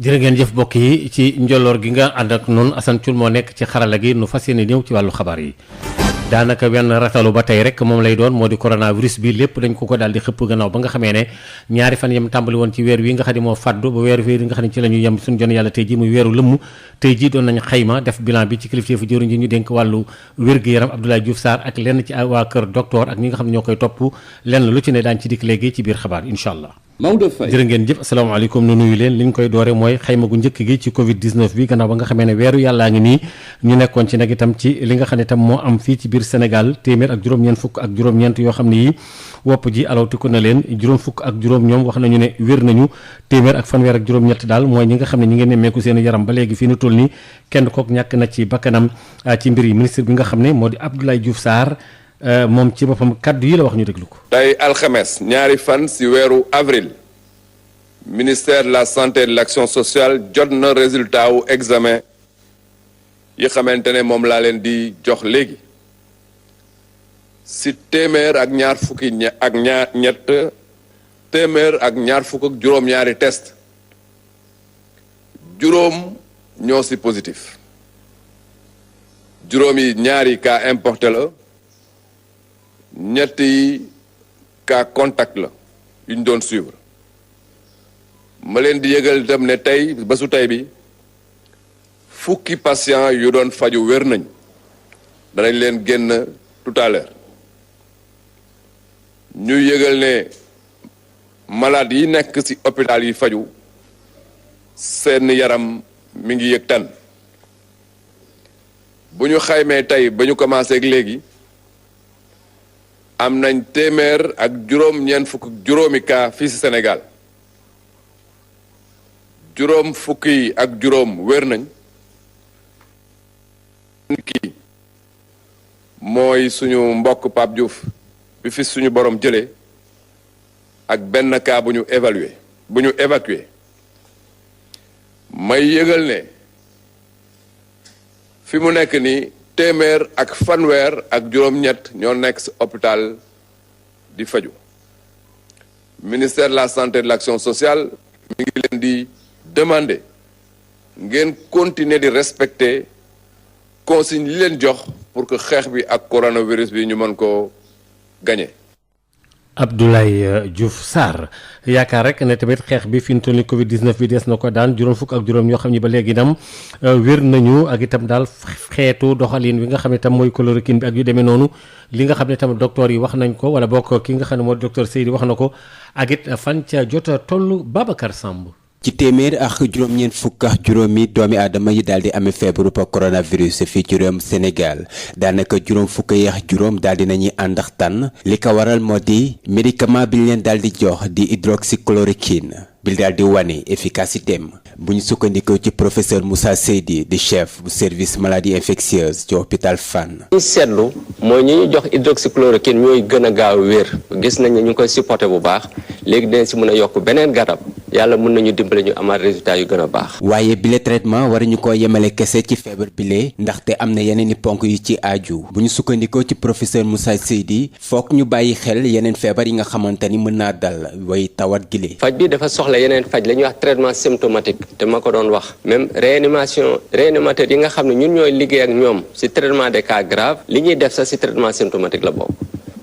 jërë ngeen jëf mbokk yi ci njolloor gi nga ànd ak noonu Assane Thioune moo nekk ci xarala gi nu fas yéene ñëw ci wàllu xabaar yi daanaka wenn ratalu ba tey rek moom lay doon moo di coronavirus bi lépp dañ ko daal di xëpp gannaaw ba nga xamee ne ñaari fan yem tàmbali woon ci weer wi nga xam ne moo fàddu ba weer wi nga xam ne ci la ñu yem suñu jon yàlla tey ji muy weeru lëmm tey ji doon nañ xayma def bilan bi ci kilifteefu jëwriñ ji ñu dénk wàllu wér-gu-yaram Abdoulaye Diouf Sarr ak lenn ci waa kër docteur ak ñi nga xam ne ñoo koy topp lenn lu ci ne daañ ci dikk léegi ci biir xabaar incha allah Maodo Faye jërë ngeen jëf asalaamaaleykum nu nuyu leen li ñu koy doore mooy xayma gu njëkk gi ci Covid 19 bi gannaaw ba nga xamee ne weeru yàllaa ngi nii ñu nekkoon ci nag itam ci li nga xam ne itam moo am fii ci biir Sénégal téeméer ak juróom-ñeent fukk ak juróom-ñeent yoo xam ne yi wopp ji alawtiku na leen juróom fukk ak juróom ñoom wax nañu ne wér nañu téeméer ak fanweer ak juróom-ñett daal mooy ñi nga xam ne ñi ngeen nemmeeku seen yaram ba léegi fii nu toll nii kenn kook ñàkk na ci bakkanam ci mbir yi ministre bi nga xam ne moo di Abdoulaye Diouf Sarr moom ci boppam kaddu yi la wax ñu déglu ko. tey alxames ñaari fan si weeru avril ministère de la santé et de l'action sociale jot na résultat wu examen yi xamante ne moom laa leen di jox léegi si téeméer ak ñaar fukki ñett téeméer ak ñaar fukk ak juróom-ñaari test juróom ñoo si positif juróom yi ñaari cas importé la ñett yi cas contact la yu ñu doon suivre ma leen di yëgal itam ne tey bésu tey bi fukki patient yu doon faju wér nañ danañ leen génn tout à l'heure ñu yëgal ne malade yi nekk ci hôpital yi faju seen yaram mi ngi yëg tan bu ñu xaymee tey ba ñu commencé ak léegi am nañ téeméer ak juróom-ñeent fukk juróomi cas fii ci Sénégal juróom fukki ak juróom wér nañ kii mooy suñu mbokk Pape Diouf bi fi suñu borom jëlee ak benn cas bu ñu évacué may yëgal ne fi mu nekk ni téeméer ak fanweer ak juróom-ñett ñoo nekk ci hôpital di faju ministère de la santé et de l'action sociale mi ngi leen di demander ngeen continuer di respecter consigne li leen jox pour que xeex bi ak coronavirus bi ñu mën koo gagner. Abdoulaye Diouf Sarr yaakaar rek ne tamit xeex bi fi mu toll nii Covid 19 bi des na ko daan juróom fukk ak juróom ñoo xam ne ba léegi itam wér nañu ak itam daal xeetu doxalin wi nga xam ne itam mooy chloroquine bi ak yu demee noonu li nga xam ne tamit docteur yi wax nañ ko wala bokk ki nga xam ne mooy docteur Seydi wax na ko ak it fan ca jot a toll Babacar Samb. ci téeméer ak juróom-ñeent fukk ak juróomi doomi aadama yi daal di amee feebaru coronavirus fii ci réewum Sénégal daanaka juróom fukk yi ak juróom daal di nañuy ànd ak tànn li ko waral moo di médicament bi ñu leen daal di jox di hydroxychloroquine bi daal di wane efficacité am bu ñu sukkandikoo ci professeur Moussa Seydi di chef bu service maladie infectieuse ci hôpital Fann. li seetlu mooy ñi ñu jox hydroxychloroquine ñooy gën a gaaw wér gis nañ ne ñu ngi koy supporté bu baax léegi dinañ si mën a yokk beneen garab yàlla mën nañu dimbale ñu amaat résultat yu gën a baax. waaye bile traitement waruñu ko yemale kese ci feebar bile ndaxte am na yeneen i ponk yu ci aaju bu ñu sukkandikoo ci professeur Moussa Seydi foog ñu bàyyi xel yeneen feebar yi nga xamante ni mën naa dal way tawat gile. faj bi dafa soxla yeneen faj la ñuy wax traitement symptomatique te ma ko doon wax même réanimateur yi nga xam ne ñun ñooy liggéey ak ñoom ci traitement des cas graves li ñuy def sax ci traitement symptomatique la bokk.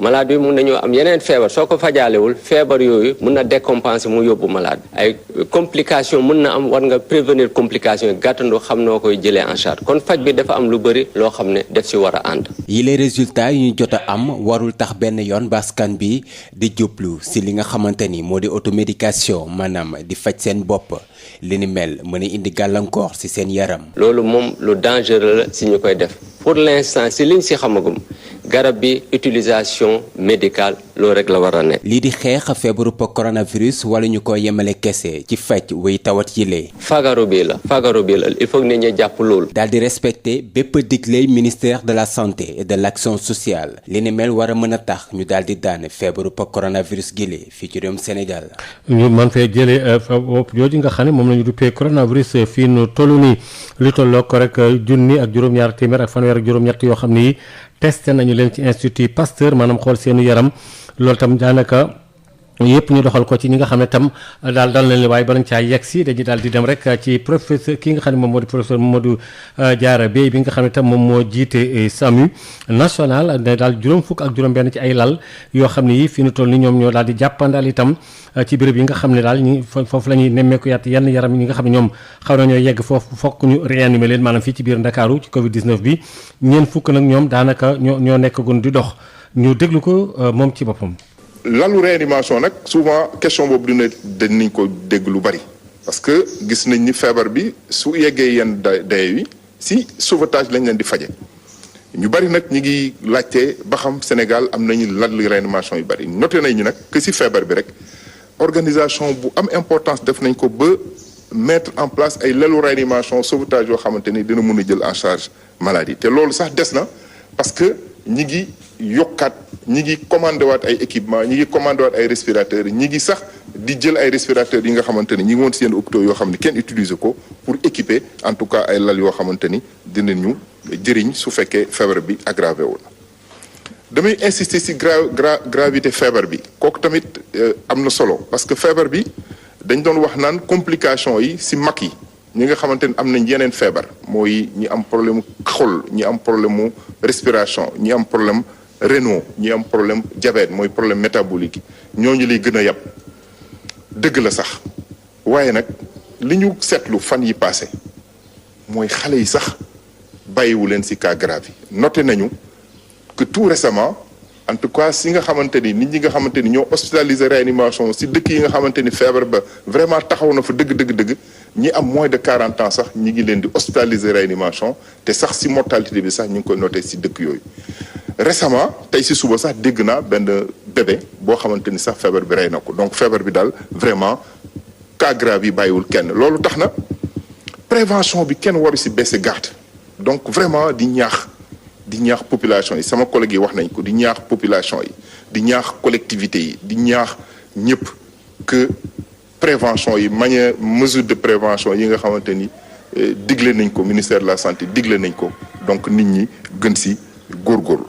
malade bi mun nañoo am yeneen feebar soo ko fajaalewul feebar yooyu mun na décompenser mu yóbbu malade ay complication mun na am war nga prévenir complication yi gàttandu xam noo koy jëlee en charge kon faj bi dafa am lu bëri loo xam ne def ci war a ànd. yi les résultats yu ñu jot a am warul tax benn yoon baskan bi di jublu ci li nga xamante ni moo di automédication maanaam di faj seen bopp li ni mel mën a indi gàllankoor ci seen yaram. loolu moom lu dangereux la ci ñu koy def pour l'instant ci liñ ci xamagum garab bi utilisation médicale loolu rek la war a nekk. lii di xeex feebaru coronavirus wala ñu ko yemale kese ci faj way tawat yi lee. fagaru bi la il faut que nit ñi jàpp loolu. daal di respecter bépp digley ministère de la santé et de l'action sociale li ni mel war a mën a tax ñu daal di daane feebaru coronavirus gi lee fii ci réewum Sénégal. ñu mën fee jëlee wopp jooju nga xam ne moom la ñu duppee coronavirus fii nu toll nii li tolloo ko rek junni ak juróom-ñaar téeméer ak fanweer ak juróom-ñett yoo xam ni testé nañu leen ci institut Pasteur maanaam xool seenu yaram loolu tam daanaka yëpp ñu doxal ko ci ñi nga xam ne tam daal dal nañ waaye balañ caa yegg si dañuy daal di dem rek ci professeur ki nga xam ne moom moo di professeur Mamadou Diarra Bèye bi nga xam ne tam moom moo jiite SAMU national ne daal juróom fukk ak juróom benn ci ay lal yoo xam ne yi fi ñu toll ni ñoom ñoo daal di jàppandal itam ci béréb yi nga xam ne daal ñi foofu la ñuy nemmeeku yaat yenn yaram yi nga xam ne ñoom xaw nañoo yegg foofu fokk ñu réanimer leen maanaam fii ci biir Ndakaaru ci Covid 19 bi ñeen fukk nag ñoom daanaka ñoo nekk gun di dox ñu déglu ko moom ci boppam. lalu réanimation nag souvent question boobu dañ nañ ko dégg lu bari parce que gis nañ ni feebar bi su yeggee yenn daye yi si sauvetage lañ leen di faje ñu bari nag ñi ngi laajte ba xam Sénégal am nañu lalu réanimation yu bari noté nañ ñu nag que si feebar bi rek organisation bu am importance def nañ ko ba mettre en place ay lalu réanimation sauvetage yoo xamante ni dina mën a jël en charge maladie te loolu sax des na parce que ñi ngi yokkaat ñi ngi commandé waat ay équipement ñi ngi commandé waat ay respirateurs ñi ngi sax di jël ay respirateurs yi nga xamante ni ñi ngi woon si yenn hôpitaux yoo xam ne kenn utiliser ko pour équiper en tout cas ay lal yoo xamante ni dinañu jëriñ su fekkee feebar bi aggravé wu na damay insister si gravité feebar bi kooku tamit am na solo parce que feebar bi dañ doon wax naan complication yi si mag yi ñi nga xamante ni am nañ yeneen feebar mooy ñi am problème mu xol ñi am problème mu respiration ñi am problème rénaux ñi am problème diabète mooy problème métabolique yi ñooñu lay gën a yab dëgg la sax waaye nag li ñu seetlu fan yi passé mooy xale yi sax bàyyiwu leen si cas grave yi noté nañu que tout récemment en tout cas si nga xamante ni nit ñi nga xamante ni ñoo hospitalisé réanimation si dëkk yi nga xamante ni feebar ba vraiment taxaw na fa dëgg ñi am moins de 40 ans sax ñi ngi leen di hospitaliser réanimation te sax si mortalité bi sax ñu ngi koy noté si dëkk yooyu récemment tey si suba sax dégg naa benn bébé boo xamante ni sax feebar bi rey na ko donc feebar bi daal vraiment cas grave yi bàyyiwul kenn loolu tax na prévention bi kenn waru si baisser garde donc vraiment di ñaax population yi sama collègue yi wax nañ ko di ñaax population yi di ñaax collectivité yi di ñaax ñëpp que prévention yi mesure de prévention yi nga xamante ni digle nañ ko ministère de la santé digle nañ ko donc nit ñi gën si góorgóorlu.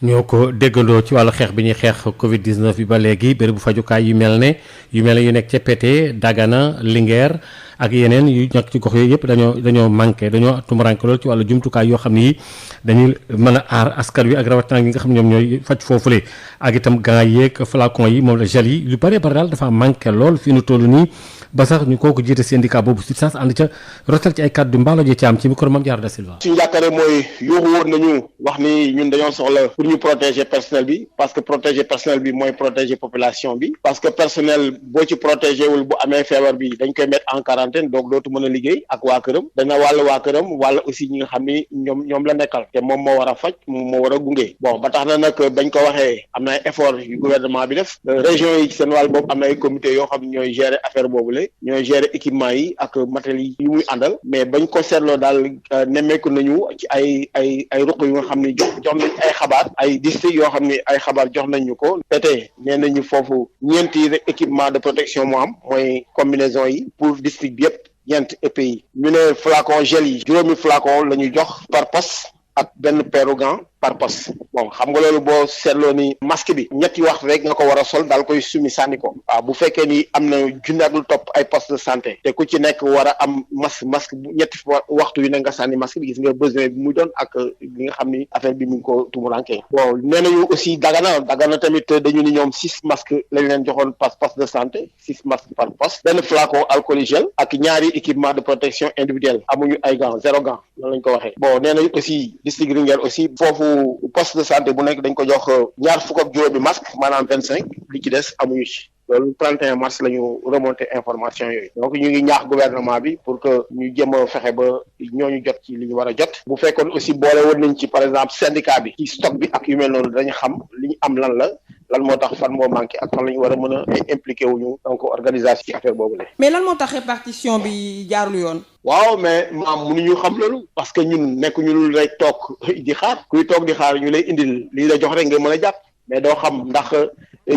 ñoo ko déggandoo ci wàllu xeex bi ñuy xeex Covid 19 bi ba léegi bérébu fajukaay yu mel ne yu nekk ca Pété Dagana Linguère ak yeneen yu nekk ci gox yooyu yëpp dañoo manqué dañoo tumuranke loolu ci wàllu jumtukaay yoo xam ni dañuy mën a aar askan wi ak rawatina yi nga xam ne ñoom ñooy faj foofule ak itam gants yeeg flacon yi moom la gel yi lu bëree bëri daal dafa manqué lool fi nu toll nii ba sax ñu kooku jiite syndicat boobu si saas ànd ca rotal ci ay kàddu mbaalo ji ci am ci micro Mame Diarra Da Silva. suñu yaakaar mooy yuuxu woon nañu wax ni ñun dañoo soxla pour ñu protéger personnel bi parce que protéger personnel bi mooy protéger population bi parce que personnel boo ci protégé wul bu amee feebar bi dañ koy mettre en quarantaine donc dootu mën a liggéey ak waa këram dana wàll waa këram wàll aussi ñi nga xam ni ñoom la nekkal te moom moo war a faj moom moo war a gunge bon ba tax na nag bañ ko waxee am na ay effort yu gouvernement bi def région yi ci seen wàll boobu am na ay comité yoo xam ne ñooy gérer affaire boobu la ñooy gérer équipement yi ak matériels yi muy àndal mais bañ ko seetloo daal nemmeeku nañu ci ay ruq yu nga xam ne jox nañ ay xabaar ay district yoo xam ne ay xabaar jox nañ ñu ko pété nee nañu foofu ñeenti équipement de protection moo am mooy combinaison yi pour district bi yëpp ñeenti EPI yi ñu ne flacon gel yi juróomi flacon la ñuy jox par poste ak benn paire gant par poste bon xam nga loolu boo seetloo ni masque bi ñetti waxtu rek nga ko war a sol daal koy sumi sànni ko waaw bu fekkee ni am na junni ak lu topp ay poste de santé te ku ci nekk war a am masque bu ñetti waxtu yu ne nga sànni masque bi gis nga besoin bi mu doon ak li nga xam ni affaire bi mu ngi ko tumuranke bon nee nañu aussi Dagana tamit dañu ni ñoom 6 masques lañ leen joxoon par poste de santé 6 masques par poste benn flacon alcoolgel ak ñaari équipement de protection individuelle amuñu ay gants 0 gants loolu lañ ko waxee bon nee nañu aussi district Linguère aussi foofu poste de santé bu nekk dañ ko jox ñaar fukk ak juróomi masque maanaam 25 li ci des amuñu ci loolu 31 mars la ñu remonté information yooyu donc ñu ngi ñaax gouvernement bi pour que ñu jéem a fexe ba ñooñu jot ci li ñu war a jot bu fekkoon aussi boole woon nañ ci par exemple syndicat bi ci stock bi ak yu mel noonu dañu xam li ñu am lan moo tax fan moo manqué ak fan la ñu war a mën a impliqué wuñu donc organisation ci affaire boobu la. mais lan moo tax répartition bi jaarul yoon. waaw mais mënuñu xam loolu parce que ñun nekkuñu lu rek toog di xaar kuy toog di xaar ñu lay indil li la jox rek nga mën a jàpp mais doo xam ndax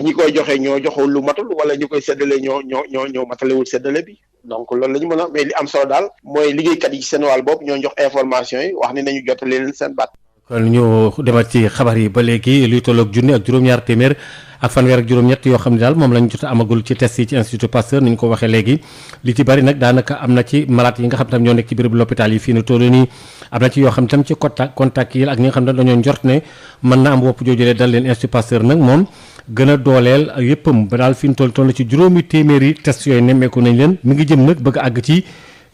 ñi koy joxe ñoo joxul lu matul wala ñi koy séddale ñoo matalewul séddale bi donc loolu la ñu mën a mais li am solo daal mooy liggéeykat yi seen wàll bopp ñoo jox information yi wax ni nañu jotale leen seen baat. kon ñu demal ci xabaar yi ba léegi luy tolloog junni ak juróom-ñaar téeméer ak fanweer ak juróom-ñett yoo xam ne daal moom lañ jot a amagul ci test yi ci Institut Pasteur ni ñu ko waxee léegi li ci bari nag daanaka am na ci malade yi nga xam tam ñoo nekk ci béréb l'hôpital yi fii nu toll nii am na ci yoo xam tam ci contact yi ak ñi nga xam ne dañoo njort ne mën na am wopp joojulee dal leen Institut Pasteur nag moom gën a dooleel yëppam ba daal fi ñu toll ci juróomi téeméeri test yooyu nemmeeku nañ leen mi ngi jëm nag bëgg a àgg ci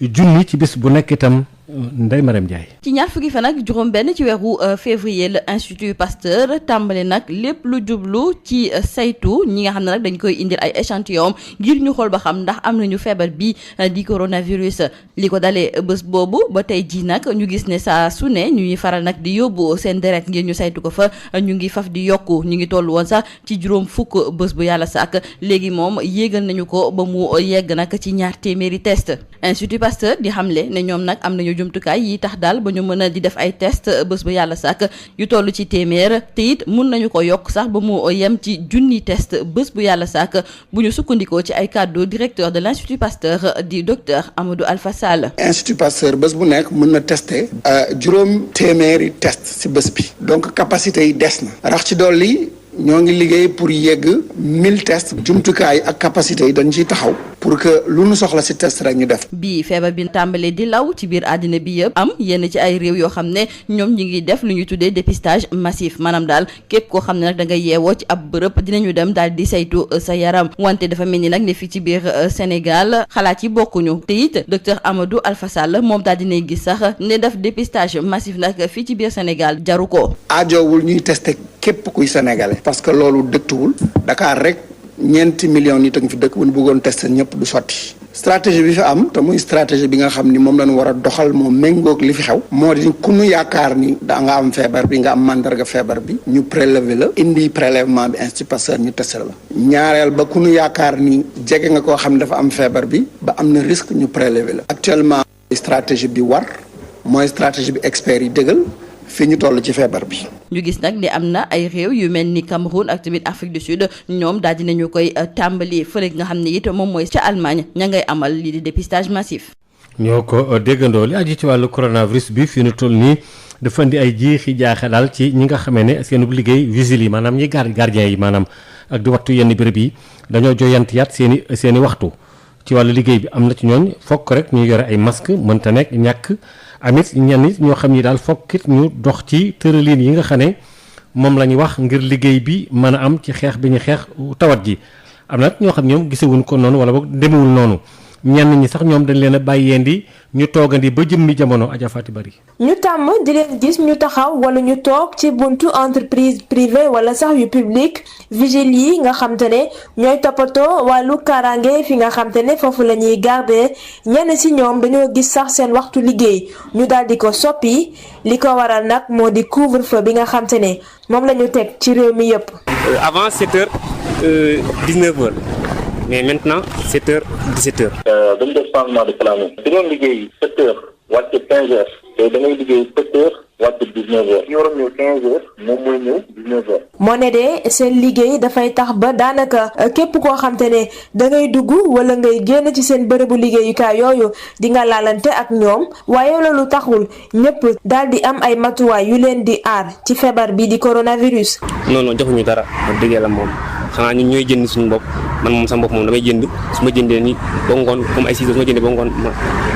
junni ci bés bu nekk itam Ndeye Marème Ndiaye. ci ñaar fukki fan ak juróom benn ci weeru février la Institut Pasteur tàmbali nag lépp lu jublu ci saytu ñi nga xam ne nag dañ koy indil ay échantillon ngir ñu xool ba xam ndax am nañu feebar bi di coronavirus li ko dalee bés boobu ba tey jii nag ñu gis ne saa su ne ñuy faral nag di yóbbu seen deret ngir ñu saytu ko fa ñu ngi faf di yokku ñu ngi toll woon sax ci juróom fukk bés bu yàlla sàkk léegi moom yéegal nañu ko ba mu yegg nag ci ñaar téeméeri test Institut Pasteur di xamle ne ñoom nag am nañu jumtukaay yi tax daal ba ñu mën a di def ay test bés ba yàlla sàkk yu toll ci téeméer te it mun nañu ko yokk sax ba mu yem ci junni test bés bu yàlla sàkk bu ñu sukkandikoo ci ay kàddu directeur de l'Institut Pasteur di docteur Amadou Alpha Sall. Institut Pasteur bés bu nekk mën na tester juróom téeméeri test si bés bi donc capacité yi des na rax ci dolli ñoo ngi liggéey pour yegg 1000 tests jumtukaay ak capacité yi dañ ciy taxaw pour que lu nu soxla ci test rek ñu def. bii feebar bi tàmbalee di law ci biir àddina bi yëpp am yenn ci ay réew yoo xam ne ñoom ñi ngi def lu ñuy tuddee dépistage massif maanaam daal képp koo xam ne nag da ngay yeewoo ci ab bërëb dinañu dem daal di saytu sa yaram wante dafa mel ni nag ne fii ci biir Sénégal xalaat yi bokkuñu te it docteur Amadou Alpha Sall moom daal dinay gis sax ne def dépistage massif nag fii ci biir Sénégal jaru ko. aajowul ñuy testé képp kuy sénégalais. parce que loolu dëktuwul Dakar rek ñeenti millions nit a ngi fi dëkk bu ñu bëggoon testé ñëpp du sotti. stratégie bi fi am te muy stratégie bi nga xam ni moom lañu war a doxal moo méngoog li fi xew. moo di ku nu yaakaar ni da nga am feebar bi nga am mandarga feebar bi ñu prélever la indi prélèvement bi Institut Pasteur ñu testé la. ñaareel ba ku nu yaakaar ni jege nga koo xam ne dafa am feebar bi ba am na risque ñu prélever la. actuellement stratégie bi war mooy stratégie bi experts yi dëggal fi ñu toll ci feebar bi. ñu gis nag ne am na ay réew yu mel ni Cameroun ak tamit Afrique du Sud ñoom daal dinañu koy tàmbali fële nga xam ne it moom mooy ca Allemagne ña ngay amal lii di dépistage massif. ñoo ko déggandoo li aju ci wàllu coronavirus bi fi ñu toll nii dafa indi ay jiixi jaaxa daal ci ñi nga xamee ne seen liggéey vigile yi maanaam ñi gardien yi maanaam ak di wattu yenn béréb yi dañoo joyantiyaat seen i waxtu ci wàllu liggéey bi am na ci ñooñ fokk rek ñu yore ay masque mënta nekk ñàkk amit ñenn nit ñoo xam ni daal fokkit ñu dox ci tërëliin yi nga xam ne moom la ñu wax ngir liggéey bi mën a am ci xeex bi ñu xeex tawat ji am na ñoo xam ñoom gisewuñ ko noonu wala boog demewul noonu ñenn ñi sax ñoom dañ leen a bàyyeendi ñu toogandi ba jëmmi jamono Adja Fati Bari ñu tàmm di leen gis ñu taxaw wala ñu toog ci buntu entreprise privée wala sax yu public vigile yi nga xam te ne ñooy toppatoo wàllu kaaraange fi nga xam te ne foofu la ñuy garder ñenn si ñoom dañoo gis sax seen waxtu liggéey ñu daal di ko soppi li ko waral nag moo di couvre-feu bi nga xam te ne moom la ñu teg ci réew mi yépp. Avant 7h 19h. mais maintenant 7h 17h. dañu def changement de planning. di doon liggéey 7h wàcc 15h te da ngay liggéey 7h wàcc 19h. ñu waroon ñëw 15h moom mooy ñëw 19h. moo ne de seen liggéey dafay tax ba daanaka képp koo xam te ne da ngay dugg wala ngay génn ci seen bërëbu liggéeyukaay yooyu di nga laalante ak ñoom waaye loolu taxul ñëpp daal di am ay matuwaay yu leen di aar ci feebar bi di coronavirus. non joxuñu dara wax dëgg yàlla moom. xanaa ñun ñooy jënd suñu bopp man moom sama bopp moom damay jënd su ma jëndee ni ba ngoon comme ay 6 heures su ma jëndee ba ngoon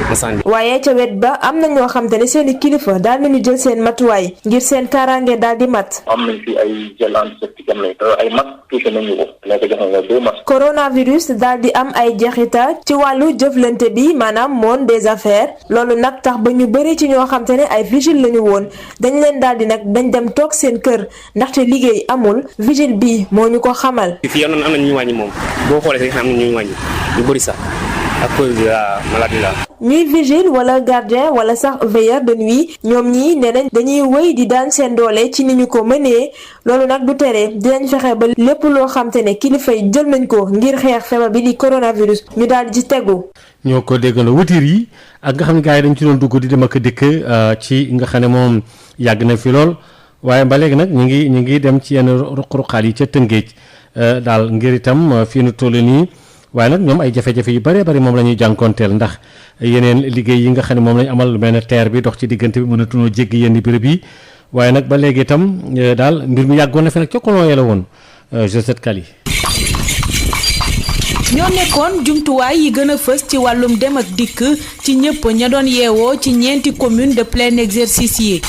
ma sànni. waaye ca wet ba am na ñoo xam te ne seen i kilifa daal nañu jël seen matuwaay ngir seen kaaraange daal di mat. am nañ fi ay gel antiseptique am nañ ay masques touché nañu ko nekk jox nga 2 masques. coronavirus daal di am ay jeexital ci wàllu jëflante bi maanaam monde des affaires loolu nag tax ba ñu bëri ci ñoo xam te ne ay vigile lañu woon dañ leen daal di nag dañ dem toog seen kër ndaxte liggéey amul vigile bi moo ñu ko xamal. fii am na ñu wàññi moom boo xoolee sax xam ne ñu wàññi ñu bëri sax à cause de la maladie là. ñuy vigile wala gardien wala sax veilleur de nuit ñoom ñii nee nañ dañuy wéy di daan seen doole ci ni ñu ko mënee loolu nag du tere dinañ fexe ba lépp loo xam te ne kilifa yi jël nañ ko ngir xeex feebar bi di coronavirus ñu daal di ci tegu. ñoo ko déggandoo wutir yi ak nga xam ne gars yi dañ ci doon dugg di dem ak dikk ci nga xam ne moom yàgg na fi lool waaye ba léegi nag ñu ngi dem ci yenn ruq-ruqaat yi ca Tëngéej daal ngir itam fii nu toll nii waaye nag ñoom ay jafe-jafe yu bëree bëri moom la ñuy jànkoonteel ndax yeneen liggéey yi nga xam ne moom lañ amal lu mel ne TER bi dox ci diggante bi mënatunoo jéggi yenn béréb yi waaye nag ba léegi itam daal mbir mi yàggoon na fi nag ca colon ya la woon Josette Kali. ñoo nekkoon jumtuwaay yi gën a fës ci wàllum dem ak dikk ci ñëpp ña doon yeewoo ci ñeenti commune de plein exercice yi.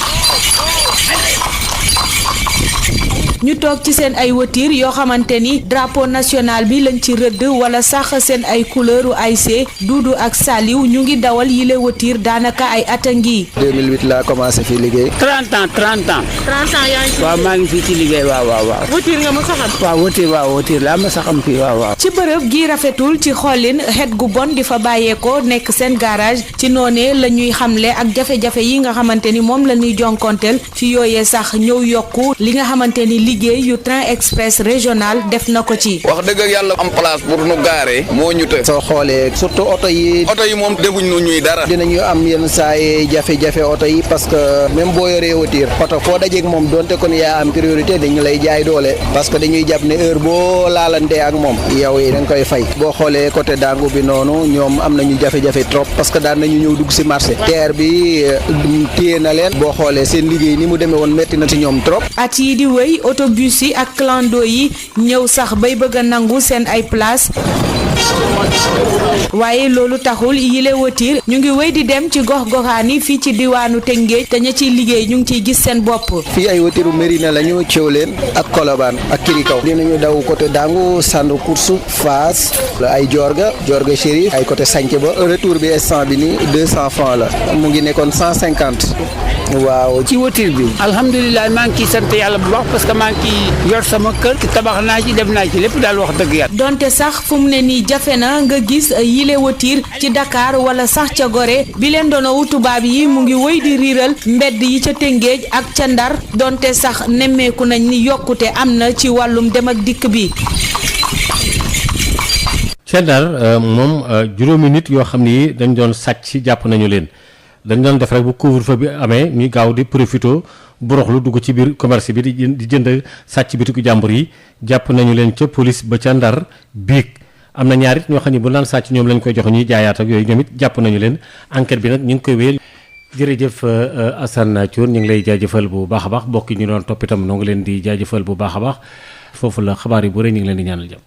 ñu toog ci seen ay voiture yoo xamante ni drapeau national bi lañ ci rëdd wala sax seen ay couleuru ASC Duudu ak Saliw ñu ngi dawal yile voiture daanaka ay at a ngi. 2008 laa commencé fi liggéey. 30 ans. 30 ans yaa ngi fi. waaw maa ngi fii ci liggéey waaw. voiture nga ma saxam. waaw voiture laa ma saxam fii waaw. ci bërëb gi rafetul ci xoolin xet gu bon di fa bàyyeekoo nekk seen garage ci noonee la ñuy xamle ak jafe-jafe yi nga xamante ni moom la ñuy jonkonteel ci yooyee sax ñëw yokku li nga xamante ni liggéey yu train express régional def na ko ci. wax dëgg ak yàlla am place pour nu gaare moo ñu të. soo xoolee surtout oto yi moom defuñ nu ñuy dara. dinañu am yenn saa yi jafe-jafe oto yi parce que même boo yoree voiture oto foo dajeeg moom donte kon yaa am priorité dañu lay jaay doole parce que dañuy jàpp ne heure boo laalantee ak moom yow yi da nga koy fay. boo xoolee côté Dangu bi noonu ñoom am nañu jafe-jafe trop parce que daan nañu ñëw dugg si marché terre bi téye na leen boo xoolee seen liggéey ni mu demee woon métti na ci ñoom trop. at yi di wéy autobus yi ak clando yi ñëw sax bay bëgg a nangu seen ay place waaye loolu taxul yile wotiir ñu ngi wéy di dem ci gox-goxaan yi fii ci diwaanu Tëngéej te ña ciy liggéey ñu ngi ciy gis seen bopp. fii ay wotiiru Mérina lañu Thiawlène ak Colobane ak Kirikaw dinañu daw côté Dangu Sandu Koursu Fass ay Diorga Chérif ay côté Santhie ba retour bi instant bi ni 200 francs la mu ngi nekkoon 150 waaw. ci wotiir bi alhamdulilah maa ngi ciy sant yàlla bu baax parce que maa ngi ciy yor sama kër tabax naa ci def naa ci lépp daal wax dëgg yàlla. donte sax fu mu ne nii jafe na nga gis yile wotiir ci Dakar wala sax ca Gorée bi leen doonowu tubaab yi mu ngi wéy di riiral mbedd yi ca Tëngéej ak ca Ndar donte sax nemmeeku nañ ni yokkute am na ci wàllum dem ak dikk bi. ca Ndar moom juróomi nit yoo xam ni dañ doon sàcc jàpp nañu leen dañ doon def rek bu couvre-feu bi amee ñuy gaaw di profito boroxlu dugg ci biir commerce bi di jënd sàcc bitiku jàmbur yi jàpp nañu leen ca police ba ca Ndar biig am na ñaar it ñoo xam ne bu naan sàcc ñoom lañ koy jox ñuy jaayaat ak yooyu ñoom it jàpp nañu leen enquête bi nag ñu ngi koy wéyal. jërëjëf Assane Thioune ñu ngi lay jaajëfal bu baax a baax mbokk yi ñu doon topp itam noo ngi leen di jaajëfal bu baax a baax foofu la xabaar yi bu rëy ñu ngi leen di ñaanal jàmm.